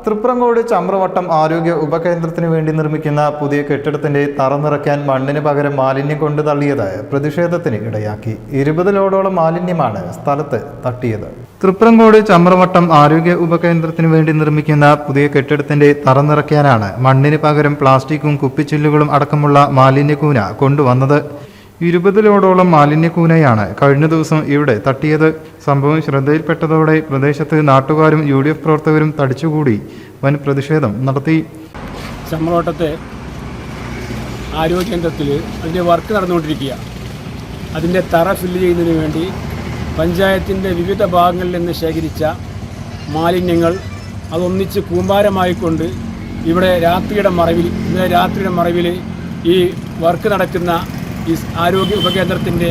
തൃപ്രങ്ങോട് ചമ്രവട്ടം ആരോഗ്യ ഉപകേന്ദ്രത്തിന് വേണ്ടി നിർമ്മിക്കുന്ന പുതിയ കെട്ടിടത്തിന്റെ തറ നിറയ്ക്കാൻ മണ്ണിന് പകരം മാലിന്യം കൊണ്ട് തള്ളിയത് പ്രതിഷേധത്തിന് ഇടയാക്കി. 20 ലോഡോളം മാലിന്യമാണ് സ്ഥലത്ത് തട്ടിയത്. തൃപ്രങ്ങോട് ചമ്രവട്ടം ആരോഗ്യ ഉപകേന്ദ്രത്തിന് വേണ്ടി നിർമ്മിക്കുന്ന പുതിയ കെട്ടിടത്തിന്റെ തറ നിറയ്ക്കാനാണ് മണ്ണിന് പകരം പ്ലാസ്റ്റിക്കും കുപ്പിച്ചില്ലുകളും അടക്കമുള്ള മാലിന്യക്കൂന കൊണ്ടുവന്നത്. 20 ലോഡോളം മാലിന്യക്കൂനയാണ് കഴിഞ്ഞ ദിവസം ഇവിടെ തട്ടിയത്. സംഭവം ശ്രദ്ധയിൽപ്പെട്ടതോടെ പ്രദേശത്ത് നാട്ടുകാരും UDF പ്രവർത്തകരും തടിച്ചുകൂടി വൻ പ്രതിഷേധം നടത്തി. ചമ്രവട്ടത്തെ ആരോഗ്യ കേന്ദ്രത്തിൽ അതിൻ്റെ വർക്ക് നടന്നുകൊണ്ടിരിക്കുക. അതിൻ്റെ തറ ഫില്ല് ചെയ്യുന്നതിന് വേണ്ടി പഞ്ചായത്തിൻ്റെ വിവിധ ഭാഗങ്ങളിൽ നിന്ന് ശേഖരിച്ച മാലിന്യങ്ങൾ അതൊന്നിച്ച് കൂമ്പാരമായിക്കൊണ്ട് ഇവിടെ രാത്രിയുടെ മറവിൽ ഈ വർക്ക് നടക്കുന്ന ഈ ആരോഗ്യ ഉപകേന്ദ്രത്തിൻ്റെ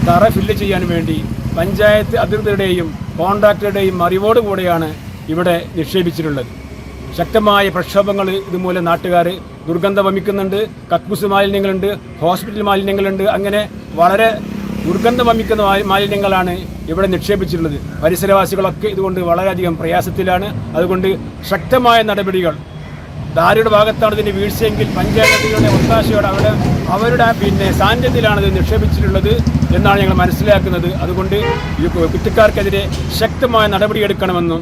തറ ഫില്ല് ചെയ്യാൻ വേണ്ടി പഞ്ചായത്ത് അധികൃതരുടെയും കോൺട്രാക്ടറുടെയും അറിവോടുകൂടെയാണ് ഇവിടെ നിക്ഷേപിച്ചിട്ടുള്ളത്. ശക്തമായ പ്രക്ഷോഭങ്ങൾ ഇതുമൂലം നാട്ടുകാർ ദുർഗന്ധം വമിക്കുന്നുണ്ട്. കക്കൂസ് മാലിന്യങ്ങളുണ്ട്, ഹോസ്പിറ്റൽ മാലിന്യങ്ങളുണ്ട്. അങ്ങനെ വളരെ ദുർഗന്ധം വമിക്കുന്ന മാലിന്യങ്ങളാണ് ഇവിടെ നിക്ഷേപിച്ചിട്ടുള്ളത്. പരിസരവാസികളൊക്കെ ഇതുകൊണ്ട് വളരെയധികം പ്രയാസത്തിലാണ്. അതുകൊണ്ട് ശക്തമായ നടപടികൾ, ധാരയുടെ ഭാഗത്താണ് ഇതിൻ്റെ വീഴ്ചയെങ്കിൽ പഞ്ചായത്തുകളുടെ ഒത്താശയോടെ അവരുടെ സാന്നിധ്യത്തിലാണ് ഇത് നിക്ഷേപിച്ചിട്ടുള്ളത് എന്നാണ് ഞങ്ങൾ മനസ്സിലാക്കുന്നത്. അതുകൊണ്ട് ഈ കുറ്റക്കാർക്കെതിരെ ശക്തമായ നടപടിയെടുക്കണമെന്നും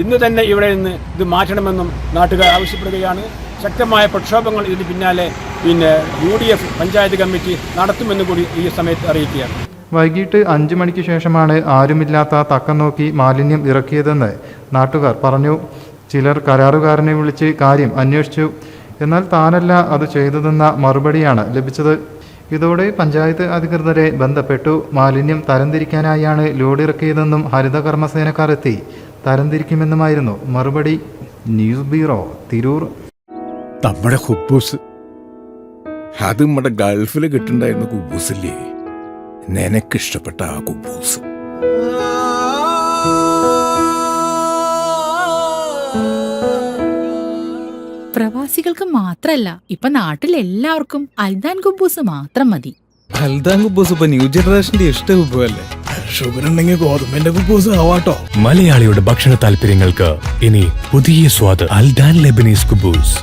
ഇന്ന് തന്നെ ഇവിടെ നിന്ന് ഇത് മാറ്റണമെന്നും നാട്ടുകാർ ആവശ്യപ്പെടുകയാണ്. ശക്തമായ പ്രക്ഷോഭങ്ങൾ ഇതിന് പിന്നാലെ UDF പഞ്ചായത്ത് കമ്മിറ്റി നടത്തുമെന്ന് കൂടി ഈ സമയത്ത് അറിയിക്കുകയാണ്. വൈകിട്ട് 5 മണിക്ക് ശേഷമാണ് ആരുമില്ലാത്ത തക്കം നോക്കി മാലിന്യം ഇറക്കിയതെന്ന് നാട്ടുകാർ പറഞ്ഞു. ചിലർ കരാറുകാരനെ വിളിച്ച് കാര്യം അന്വേഷിച്ചു. എന്നാൽ താനല്ല അത് ചെയ്തതെന്ന മറുപടിയാണ് ലഭിച്ചത്. ഇതോടെ പഞ്ചായത്ത് അധികൃതരെ ബന്ധപ്പെട്ടു. മാലിന്യം തരംതിരിക്കാനായാണ് ലോഡ് ഇറക്കിയതെന്നും ഹരിതകർമ്മസേനക്കാർ എത്തി തരംതിരിക്കുമെന്നുമായിരുന്നു മറുപടി. News bureau, Tirur. നമ്മുടെ കുബൂസ്, അത് നമ്മുടെ ഗൾഫിൽ കിട്ടുണ്ടായിരുന്ന കുബൂസില്ലേ, നിനക്കിഷ്ടപ്പെട്ട ആ കുബൂസ്. പ്രവാസികൾക്ക് മാത്രല്ല, ഇപ്പൊ നാട്ടിലെല്ലാവർക്കും അൽദാൻ കുബൂസ് മാത്രം മതി. അൽദാൻ കുബൂസ് ഇപ്പൊ ന്യൂ ജനറേഷന്റെ ഇഷ്ട കുബുവല്ലേ. ഷുഗർ ഉണ്ടെങ്കിൽ ഗോതമ്പിന്റെ കുബൂസ് ആവാട്ടോ. മലയാളിയുടെ ഭക്ഷണ താല്പര്യങ്ങൾക്ക് ഇനി പുതിയ സ്വാദ്. അൽദാൻ ലെബനീസ് കുബൂസ്.